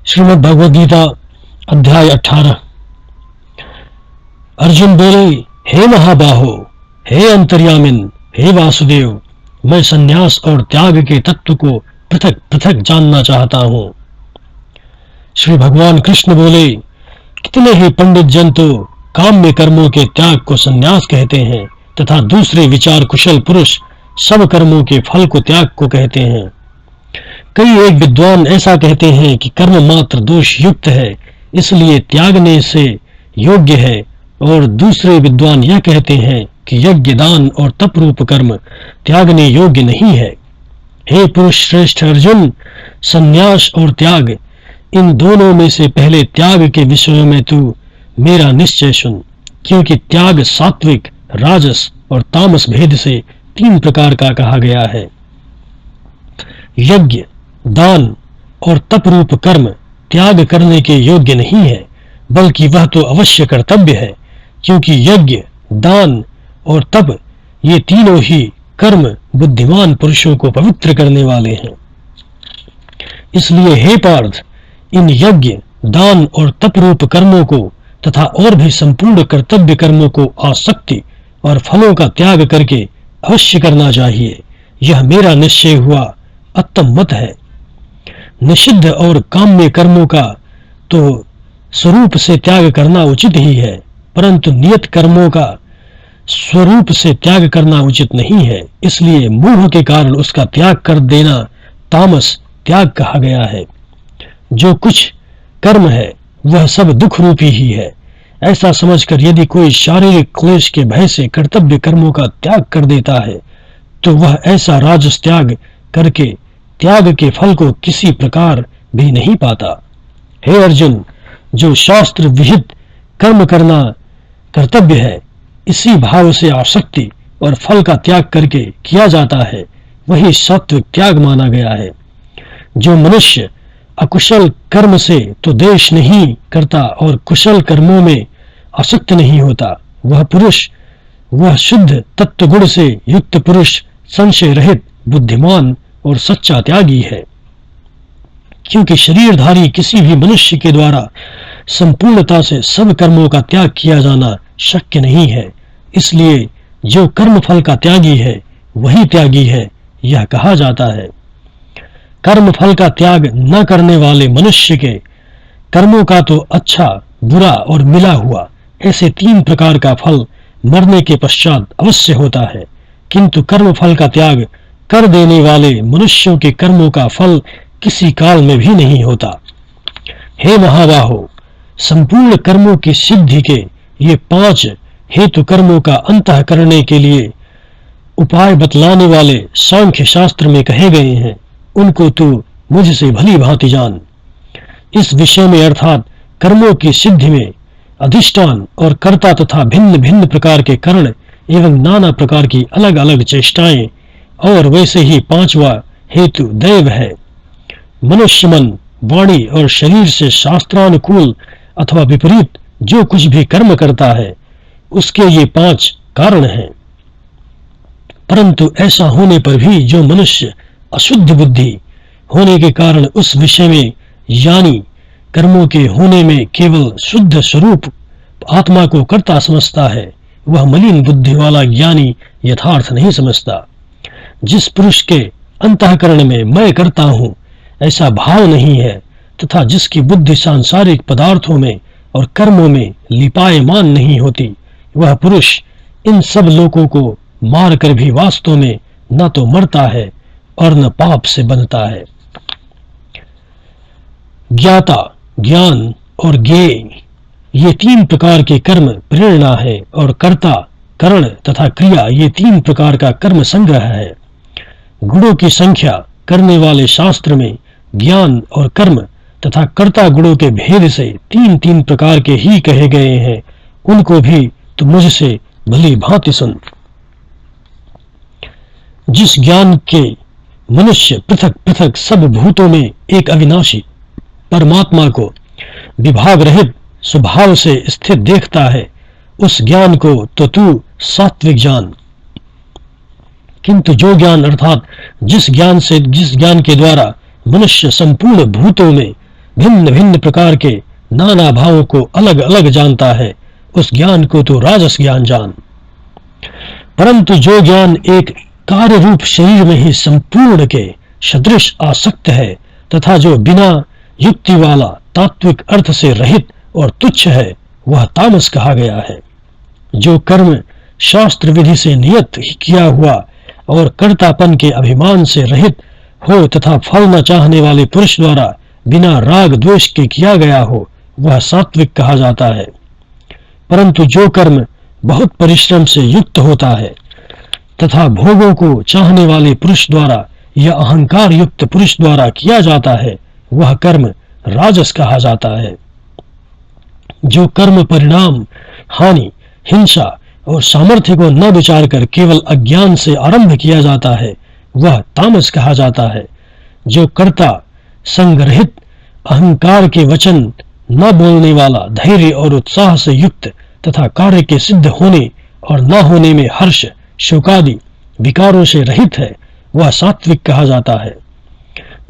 श्रीमद् भगवद गीता अध्याय 18। अर्जुन बोले, हे महाबाहो, हे अंतर्यामिन, हे वासुदेव, मैं संन्यास और त्याग के तत्व को पृथक पृथक जानना चाहता हूं। श्री भगवान कृष्ण बोले, कितने ही पंडित जन तो काम्य कर्मों के त्याग को संन्यास कहते हैं तथा दूसरे विचार कुशल पुरुष सब कर्मों के फल को त्याग को कहते हैं। कई एक विद्वान ऐसा कहते हैं कि कर्म मात्र दोष युक्त है, इसलिए त्यागने से योग्य है, और दूसरे विद्वान यह कहते हैं कि यज्ञ, दान और तप रूप कर्म त्यागने योग्य नहीं है। हे पुरुष श्रेष्ठ अर्जुन, संन्यास और त्याग, इन दोनों में से पहले त्याग के विषय में तू मेरा निश्चय सुन, क्योंकि त्याग सात्विक, राजस और तामस भेद से 3 प्रकार का कहा गया है। यज्ञ, दान और तप रूप कर्म त्याग करने के योग्य नहीं है, बल्कि वह तो अवश्य कर्तव्य है, क्योंकि यज्ञ, दान और तप ये तीनों ही कर्म बुद्धिमान पुरुषों को पवित्र करने वाले हैं। इसलिए हे पार्थ, इन यज्ञ, दान और तप रूप कर्मों को तथा और भी संपूर्ण कर्तव्य कर्मों को आसक्ति और फलों का त्याग करके अवश्य करना चाहिए। यह मेरा निश्चय हुआ उत्तम मत है। निषिद्ध और काम्य कर्मों का तो स्वरूप से त्याग करना उचित ही है, परंतु नियत कर्मों का स्वरूप से त्याग करना उचित नहीं है, इसलिए मोह के कारण उसका त्याग कर देना तामस त्याग कहा गया है। जो कुछ कर्म है वह सब दुख रूपी ही है, ऐसा समझकर यदि कोई शारीरिक क्लेश के भय से कर्तव्य कर्मों का त्याग कर देता है, तो वह ऐसा राजस त्याग करके त्याग के फल को किसी प्रकार भी नहीं पाता। हे अर्जुन, जो शास्त्र विहित कर्म करना कर्तव्य है, इसी भाव से आसक्ति और फल का त्याग करके किया जाता है, वही सात्विक त्याग माना गया है। जो मनुष्य अकुशल कर्म से तो द्वेष नहीं करता और कुशल कर्मों में आसक्त नहीं होता, वह पुरुष, वह शुद्ध तत्व गुण से युक्त पुरुष संशय रहित, बुद्धिमान और सच्चा त्यागी है। क्योंकि शरीरधारी किसी भी मनुष्य के द्वारा संपूर्णता से सब कर्मों का त्याग किया जाना शक्य नहीं है, इसलिए जो कर्म फल का त्यागी है वही त्यागी है, यह कहा जाता है। कर्म फल का त्याग न करने वाले मनुष्य के कर्मों का तो अच्छा, बुरा और मिला हुआ ऐसे 3 प्रकार का फल मरने के पश्चात अवश्य होता है, किंतु कर्म फल का त्याग कर देने वाले मनुष्यों के कर्मों का फल किसी काल में भी नहीं होता। हे महाबाहो, संपूर्ण कर्मों की सिद्धि के ये 5 हेतु कर्मों का अंतः करने के लिए उपाय बतलाने वाले सांख्य शास्त्र में कहे गए हैं, उनको तू मुझसे भली भांति जान। इस विषय में अर्थात कर्मों की सिद्धि में अधिष्ठान और कर्ता तथा भिन्न भिन्न प्रकार के करण एवं नाना प्रकार की अलग अलग चेष्टाएं, और वैसे ही 5वां हेतु दैव है। मनुष्य मन, वाणी और शरीर से शास्त्रानुकूल अथवा विपरीत जो कुछ भी कर्म करता है, उसके ये 5 कारण हैं। परंतु ऐसा होने पर भी जो मनुष्य अशुद्ध बुद्धि होने के कारण उस विषय में यानी कर्मों के होने में केवल शुद्ध स्वरूप आत्मा को कर्ता समझता है, वह मलिन बुद्धि वाला ज्ञानी यथार्थ नहीं समझता। जिस पुरुष के अंतःकरण में मैं करता हूं ऐसा भाव नहीं है, तथा जिसकी बुद्धि सांसारिक पदार्थों में और कर्मों में लिपायमान नहीं होती, वह पुरुष इन सब लोगों को मार कर भी वास्तव में न तो मरता है और न पाप से बंधता है। ज्ञाता, ज्ञान और ज्ञेय ये 3 प्रकार के कर्म प्रेरणा है, और कर्ता, करण तथा क्रिया ये 3 प्रकार का कर्म संग्रह है। गुणों की संख्या करने वाले शास्त्र में ज्ञान और कर्म तथा कर्ता गुणों के भेद से 3 प्रकार के ही कहे गए हैं, उनको भी तो मुझसे भली भांति सुन। जिस ज्ञान के मनुष्य पृथक पृथक सब भूतों में एक अविनाशी परमात्मा को विभाग रहित स्वभाव से स्थित देखता है, उस ज्ञान को तो तू सात्विक जान। किंतु जो ज्ञान अर्थात जिस ज्ञान के द्वारा मनुष्य संपूर्ण भूतों में भिन्न भिन्न प्रकार के नाना भावों को अलग अलग जानता है, उस ज्ञान को तो राजस ज्ञान जान। परंतु जो ज्ञान एक कार्य रूप शरीर में ही संपूर्ण के सदृश आसक्त है तथा जो बिना युक्ति वाला तात्विक अर्थ से रहित और तुच्छ है, वह तामस कहा गया है। जो कर्म शास्त्र विधि से नियत किया हुआ और कर्तापन के अभिमान से रहित हो तथा फल न चाहने वाले पुरुष द्वारा बिना राग द्वेष के किया गया हो, वह सात्विक कहा जाता है। परंतु जो कर्म बहुत परिश्रम से युक्त होता है तथा भोगों को चाहने वाले पुरुष द्वारा या अहंकार युक्त पुरुष द्वारा किया जाता है, वह कर्म राजस कहा जाता है। जो कर्म परिणाम, हानि, हिंसा और सामर्थ्य को न विचार कर केवल अज्ञान से आरंभ किया जाता है, वह तामस कहा जाता है। जो कर्ता संग्रहित अहंकार के वचन न बोलने वाला, धैर्य और उत्साह से युक्त तथा कार्य के सिद्ध होने और न होने में हर्ष शोकादि विकारों से रहित है, वह सात्विक कहा जाता है।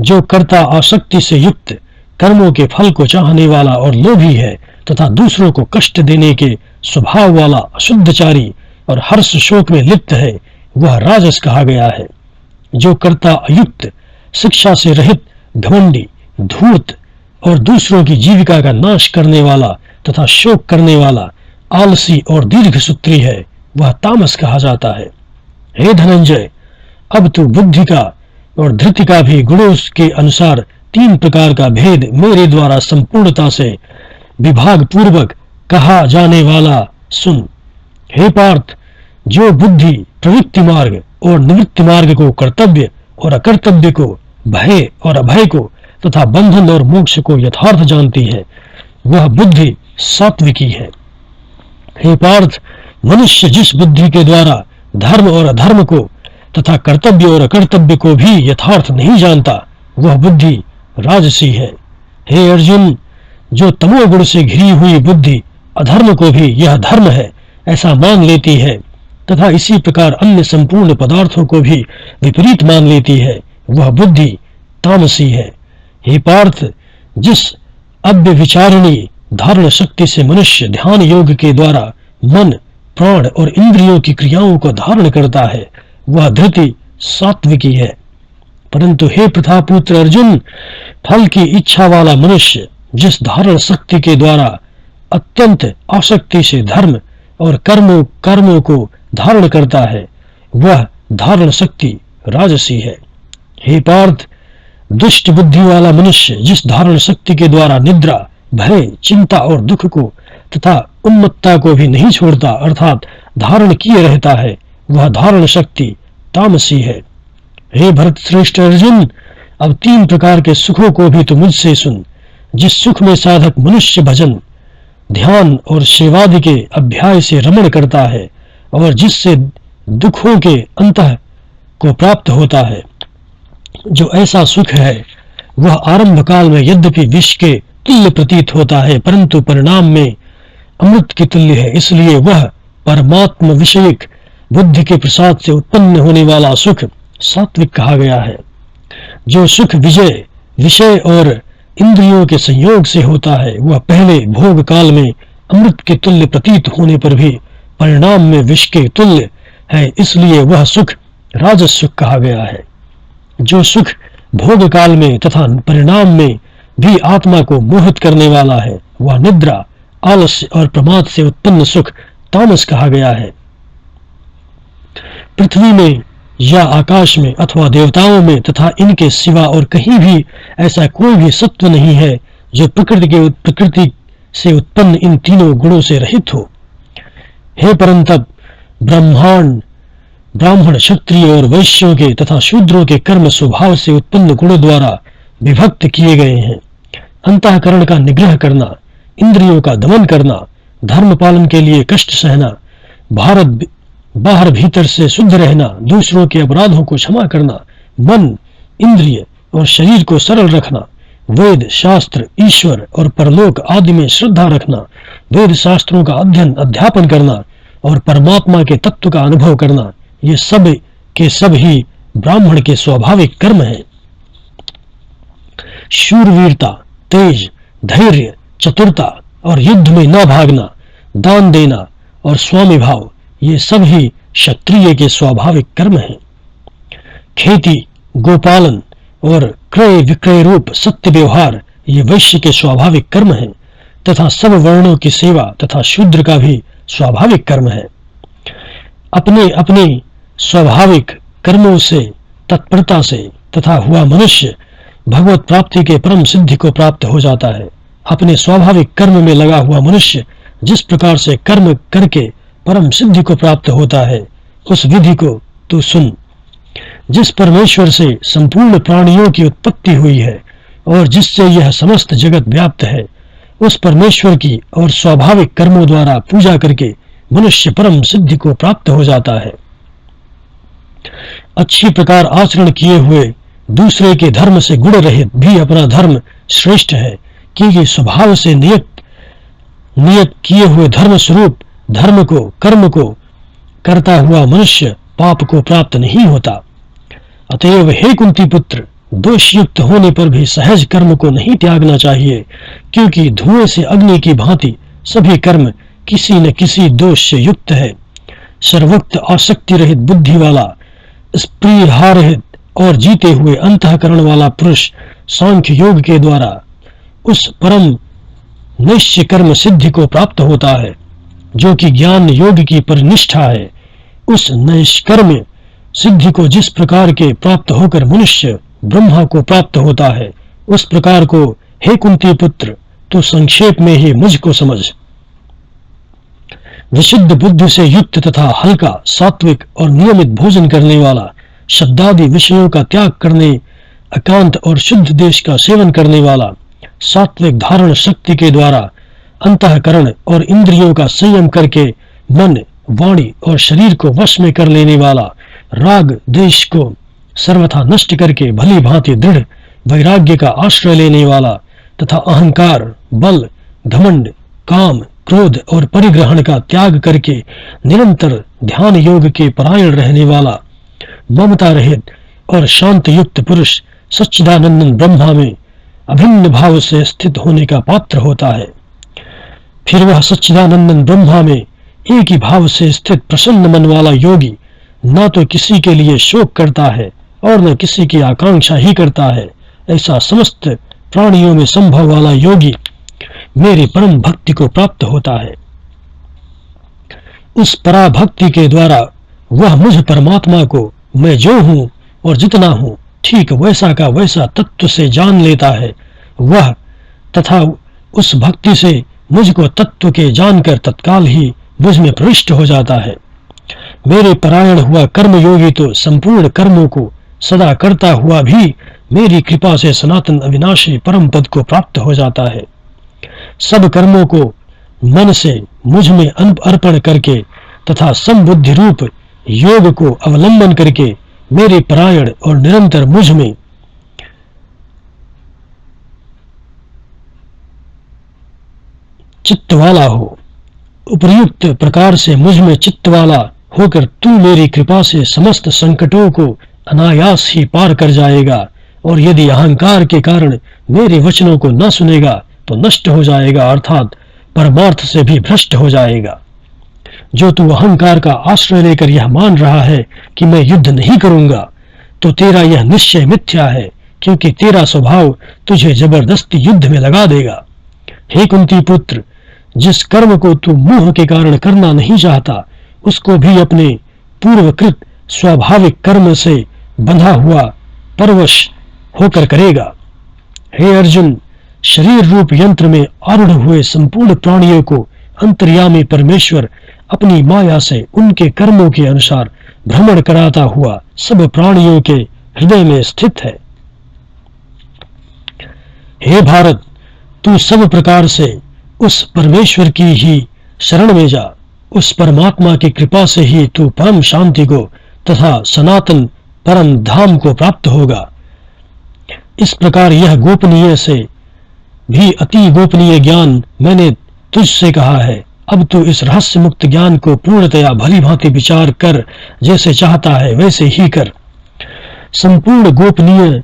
जो कर्ता आसक्ति से युक्त, कर्मों के फल को चाहने वाला और लोभी है तथा दूसरों को कष्ट देने के स्वभाव वाला अशुद्धचारी और हर्ष शोक में लिप्त है, वह राजस कहा गया है। जो कर्ता अयुक्त, शिक्षा से रहित, घमंडी, धूर्त और दूसरों की जीविका का नाश करने वाला तथा शोक करने वाला, आलसी और दीर्घसूत्री है, वह तामस कहा जाता है। हे धनंजय, अब तू बुद्धि का और धृति का भी गुणों के अनुसार 3 प्रकार का भेद मेरे द्वारा संपूर्णता से विभाग पूर्वक कहा जाने वाला सुन। हे पार्थ, जो बुद्धि प्रवृत्ति मार्ग और निवृत्ति मार्ग को, कर्तव्य और अकर्तव्य को, भय और अभय को तथा बंधन और मोक्ष को यथार्थ जानती है, वह बुद्धि सात्विकी है। हे पार्थ, मनुष्य जिस बुद्धि के द्वारा धर्म और अधर्म को तथा कर्तव्य और अकर्तव्य को भी यथार्थ नहीं जानता, वह बुद्धि राजसी है। हे अर्जुन, जो तमोगुण से घिरी हुई बुद्धि अधर्म को भी यह धर्म है ऐसा मान लेती है तथा इसी प्रकार अन्य संपूर्ण पदार्थों को भी विपरीत मान लेती है, वह बुद्धि तामसी है। हे पार्थ, जिस अव्यभिचारिणी धारण शक्ति से मनुष्य ध्यान योग के द्वारा मन, प्राण और इंद्रियों की क्रियाओं को धारण करता है, वह धृति सात्विकी है। परंतु हे प्रथापुत्र अर्जुन, फल की इच्छा वाला मनुष्य जिस धारण शक्ति के द्वारा अत्यंत आसक्ति से धर्म और कर्मों को धारण करता है, वह धारण शक्ति राजसी है। हे पार्थ, दुष्ट बुद्धि वाला मनुष्य जिस धारण शक्ति के द्वारा निद्रा, भय, चिंता और दुख को तथा उन्मत्तता को भी नहीं छोड़ता अर्थात धारण किए रहता है, वह धारण शक्ति तामसी है। हे भरत श्रेष्ठ अर्जुन, अब 3 प्रकार के सुखों को भी तू मुझसे सुन। जिस सुख में साधक मनुष्य भजन, ध्यान और सेवादि के अभ्यास से रमण करता है और जिससे दुखों के अंत को प्राप्त होता है, जो ऐसा सुख है वह आरंभ काल में यद्यपि विष के तुल्य प्रतीत होता है, परंतु परिणाम में अमृत के तुल्य है। इसलिए वह परमात्म विषयक बुद्धि के प्रसाद से उत्पन्न होने वाला सुख सात्विक कहा गया है। जो सुख विषय और इंद्रियों के संयोग से होता है, वह पहले भोग काल में अमृत के तुल्य प्रतीत होने पर भी परिणाम में विष के तुल्य है, इसलिए वह सुख राजस सुख कहा गया है। जो सुख भोग काल में तथा परिणाम में भी आत्मा को मोहित करने वाला है, वह निद्रा, आलस्य और प्रमाद से उत्पन्न सुख तामस कहा गया है। पृथ्वी में या आकाश में अथवा देवताओं में तथा इनके सिवा और कहीं भी ऐसा कोई भी सत्व नहीं है जो प्रकृति से उत्पन्न इन तीनों गुणों से रहित हो। हे परंतप, ब्राह्मण, क्षत्रिय और वैश्यों के तथा शूद्रों के कर्म स्वभाव से उत्पन्न गुणों द्वारा विभक्त किए गए हैं। अंतःकरण का निग्रह करना, इंद्रियों का दमन करना, धर्म पालन के लिए कष्ट सहना, बाहर भीतर से शुद्ध रहना, दूसरों के अपराधों को क्षमा करना, मन, इंद्रिय और शरीर को सरल रखना, वेद, शास्त्र, ईश्वर और परलोक आदि में श्रद्धा रखना, वेद शास्त्रों का अध्यापन करना और परमात्मा के तत्व का अनुभव करना, ये सब के सब ही ब्राह्मण के स्वाभाविक कर्म हैं। शूरवीरता, तेज, धैर्य, चतुरता और युद्ध में न भागना, दान देना और स्वामी भाव, ये सब ही क्षत्रिय के स्वाभाविक कर्म हैं। खेती, गोपालन और क्रय विक्रय रूप सत्य व्यवहार ये वैश्य के स्वाभाविक कर्म हैं तथा सब वर्णों की सेवा तथा शूद्र का भी स्वाभाविक कर्म है। अपने अपने स्वाभाविक कर्मों से, तत्परता से तथा हुआ मनुष्य भगवत प्राप्ति के परम सिद्धि को प्राप्त हो जाता है। अपने स्वाभाविक कर्म में लगा हुआ मनुष्य जिस प्रकार से कर्म करके परम सिद्धि को प्राप्त होता है, उस विधि को तू सुन। जिस परमेश्वर से संपूर्ण प्राणियों की उत्पत्ति हुई है और जिससे यह समस्त जगत व्याप्त है, उस परमेश्वर की और स्वाभाविक कर्मों द्वारा पूजा करके मनुष्य परम सिद्धि को प्राप्त हो जाता है। अच्छी प्रकार आचरण किए हुए दूसरे के धर्म से गुण रहित भी अपना धर्म श्रेष्ठ है, क्योंकि स्वभाव से नियत किए हुए धर्म स्वरूप धर्म को, कर्म को करता हुआ मनुष्य पाप को प्राप्त नहीं होता। अतएव हे कुंती पुत्र, दोषयुक्त होने पर भी सहज कर्म को नहीं त्यागना चाहिए, क्योंकि धुएं से अग्नि की भांति सभी कर्म किसी न किसी दोष से युक्त है। सर्वक्त आसक्ति रहित बुद्धि वाला, स्पृहा रहित और जीते हुए अंतःकरण वाला पुरुष सांख्य योग के द्वारा उस परम निश्चय कर्म सिद्धि को प्राप्त होता है जो कि ज्ञान योग की परिनिष्ठा है। उस निष्कर्म सिद्धि को जिस प्रकार के प्राप्त होकर मनुष्य ब्रह्मा को प्राप्त होता है, उस प्रकार को हे कुंती पुत्र तू संक्षेप में ही मुझको समझ। विशुद्ध बुद्धि से युक्त तथा हल्का, सात्विक और नियमित भोजन करने वाला, शब्दादि विषयों का त्याग करने, एकांत और शुद्ध देश का सेवन करने वाला, सात्विक धारण शक्ति के द्वारा अंतःकरण और इंद्रियों का संयम करके मन, वाणी और शरीर को वश में कर लेने वाला, राग देश को सर्वथा नष्ट करके भली भांति दृढ़ वैराग्य का आश्रय लेने वाला तथा अहंकार, बल, घमंड, काम, क्रोध और परिग्रहण का त्याग करके निरंतर ध्यान योग के परायण रहने वाला, ममता रहित और शांत युक्त पुरुष सच्चिदानंद ब्रह्मा में अभिन्न भाव से स्थित होने का पात्र होता है। फिर वह सच्चिदानंद ब्रह्मा में एक ही भाव से स्थित प्रसन्न मन वाला योगी न तो किसी के लिए शोक करता है और न किसी की आकांक्षा ही करता है। ऐसा समस्त प्राणियों में संभव वाला योगी मेरी परम भक्ति को प्राप्त होता है। उस पराभक्ति के द्वारा वह मुझ परमात्मा को मैं जो हूं और जितना हूं ठीक वैसा का वैसा तत्व से जान लेता है। वह तथा उस भक्ति से मुझको तत्व के जानकर तत्काल ही मुझ में प्रविष्ट हो जाता है। मेरे परायण हुआ कर्मयोगी तो संपूर्ण कर्मों को सदा करता हुआ भी मेरी कृपा से सनातन अविनाशी परम पद को प्राप्त हो जाता है। सब कर्मों को मन से मुझ में अर्पण करके तथा समबुद्धि रूप योग को अवलंबन करके मेरे परायण और निरंतर मुझ में चित्त वाला हो। उपर्युक्त प्रकार से मुझ में चित्त वाला होकर तू मेरी कृपा से समस्त संकटों को अनायास ही पार कर जाएगा, और यदि अहंकार के कारण मेरे वचनों को न सुनेगा तो नष्ट हो जाएगा, अर्थात परमार्थ से भी भ्रष्ट हो जाएगा। जो तू अहंकार का आश्रय लेकर यह मान रहा है कि मैं युद्ध नहीं करूंगा, तो तेरा यह निश्चय मिथ्या है, क्योंकि तेरा स्वभाव तुझे जबरदस्ती युद्ध में लगा देगा। हे कुंती पुत्र, जिस कर्म को तू मोह के कारण करना नहीं चाहता, उसको भी अपने पूर्वकृत स्वाभाविक कर्म से बंधा हुआ परवश होकर करेगा। हे अर्जुन, शरीर रूप यंत्र में आरूढ़ हुए संपूर्ण प्राणियों को अंतर्यामी परमेश्वर अपनी माया से उनके कर्मों के अनुसार भ्रमण कराता हुआ सब प्राणियों के हृदय में स्थित है। हे भारत, तू सब प्रकार से उस परमेश्वर की ही शरण में जा। उस परमात्मा की कृपा से ही तू परम शांति को तथा सनातन परम धाम को प्राप्त होगा। इस प्रकार यह गोपनीय से भी अति गोपनीय ज्ञान मैंने तुझसे कहा है। अब तू इस रहस्य मुक्त ज्ञान को पूर्णतया भली भांति विचार कर, जैसे चाहता है वैसे ही कर। संपूर्ण गोपनीय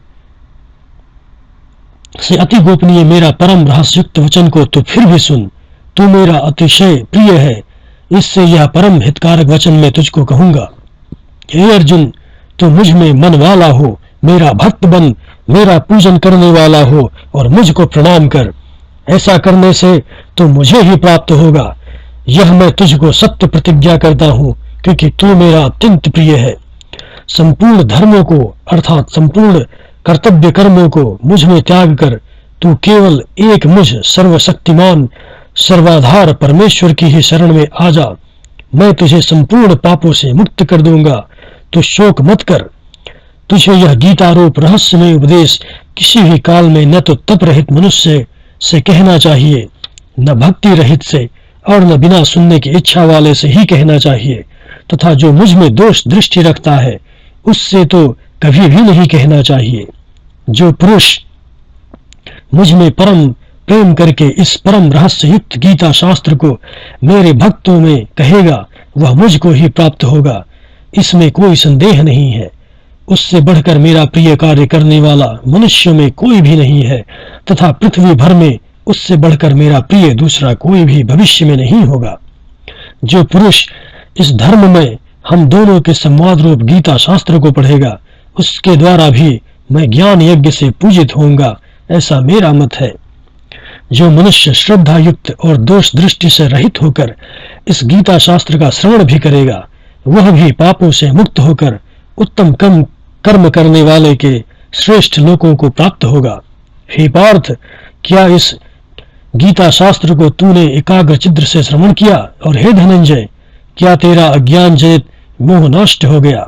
से अति गोपनीय मेरा परम रहस्युक्त वचन को तो फिर भी सुन। तू मेरा अतिशय प्रिय है, इससे यह परम हितकारक वचन मैं तुझको कहूंगा। हे अर्जुन, तू मुझ में मन वाला हो, मेरा भक्त बन, मेरा पूजन करने वाला हो और मुझको प्रणाम कर। ऐसा करने से तो मुझे ही प्राप्त होगा। यह मैं तुझको सत्य प्रतिज्ञा करता हूं, क्योंकि तू मेरा अत्यंत प्रिय है। संपूर्ण धर्मों को अर्थात संपूर्ण कर्तव्य कर्मों को मुझ में त्याग कर तू केवल एक मुझ सर्वशक्तिमान सर्वाधार परमेश्वर की ही शरण में आ जा। मैं तुझे संपूर्ण पापों से मुक्त कर दूंगा। तू शोक मत कर। तुझे यह गीतारूप रहस्यमय उपदेश किसी भी काल में न तो तप रहित मनुष्य से कहना चाहिए, न भक्ति रहित से, और न बिना सुनने की इच्छा वाले से ही कहना चाहिए, तथा जो मुझ में दोष दृष्टि रखता है उससे तो कभी भी नहीं कहना चाहिए। जो पुरुष मुझ में परम प्रेम करके इस परम रहस्य युक्त गीता शास्त्र को मेरे भक्तों में कहेगा, वह मुझको ही प्राप्त होगा, इसमें कोई संदेह नहीं है। उससे बढ़कर मेरा प्रिय कार्य करने वाला मनुष्य में कोई भी नहीं है, तथा पृथ्वी भर में उससे बढ़कर मेरा प्रिय दूसरा कोई भी भविष्य में नहीं होगा। जो पुरुष इस धर्म में हम दोनों के संवाद रूप गीता शास्त्र को पढ़ेगा, उसके द्वारा भी मैं ज्ञान यज्ञ से पूजित होऊंगा, ऐसा मेरा मत है। जो मनुष्य श्रद्धा युक्त और दोष दृष्टि से रहित होकर इस गीता शास्त्र का श्रवण भी करेगा, वह भी पापों से मुक्त होकर उत्तम कर्म करने वाले के श्रेष्ठ लोकों को प्राप्त होगा। हे पार्थ, क्या इस गीता शास्त्र को तूने एकाग्र चित्त से श्रवण किया? और हे धनंजय, क्या तेरा अज्ञान जनित मोह नष्ट हो गया?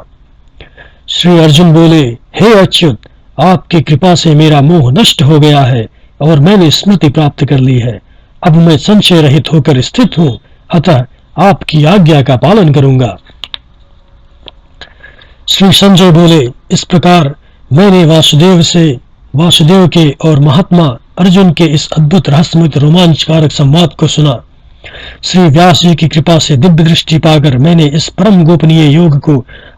श्री अर्जुन बोले, हे अच्युत, आपकी कृपा से मेरा मोह नष्ट हो गया है और मैंने स्मृति प्राप्त कर ली है। अब मैं संशय रहित होकर स्थित हूं, अतः आपकी आज्ञा का पालन करूंगा। श्री संजय बोले, इस प्रकार मैंने वासुदेव के और महात्मा अर्जुन के इस अद्भुत रहस्यमय रोमांचकारक संवाद को सुना। श्री व्यास जी की कृपा से दिव्य दृष्टि पाकर मैंने इस परम गोपनीय योग को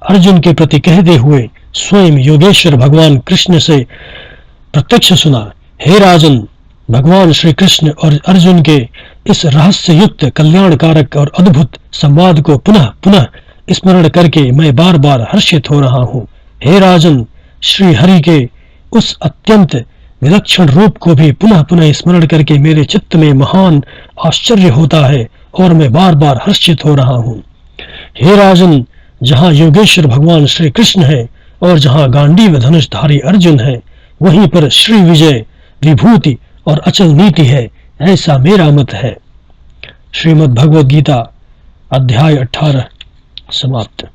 अर्जुन के प्रति कहते हुए स्वयं योगेश्वर भगवान कृष्ण से प्रत्यक्ष सुना। हे राजन, भगवान श्री कृष्ण और अर्जुन के इस रहस्य युक्त कल्याणकारक और अद्भुत संवाद को पुनः पुनः स्मरण करके मैं बार बार हर्षित हो रहा हूँ। हे राजन, श्री हरि के उस अत्यंत विलक्षण रूप को भी पुनः पुनः स्मरण करके मेरे चित्त में महान आश्चर्य होता है और मैं बार बार हर्षित हो रहा हूँ। हे राजन, जहाँ योगेश्वर भगवान श्री कृष्ण है और जहाँ गांडीव धनुषधारी अर्जुन है, वहीं पर श्री विजय, विभूति और अचल नीति है, ऐसा मेरा मत है। श्रीमद् भगवद गीता अध्याय 18 समाप्त।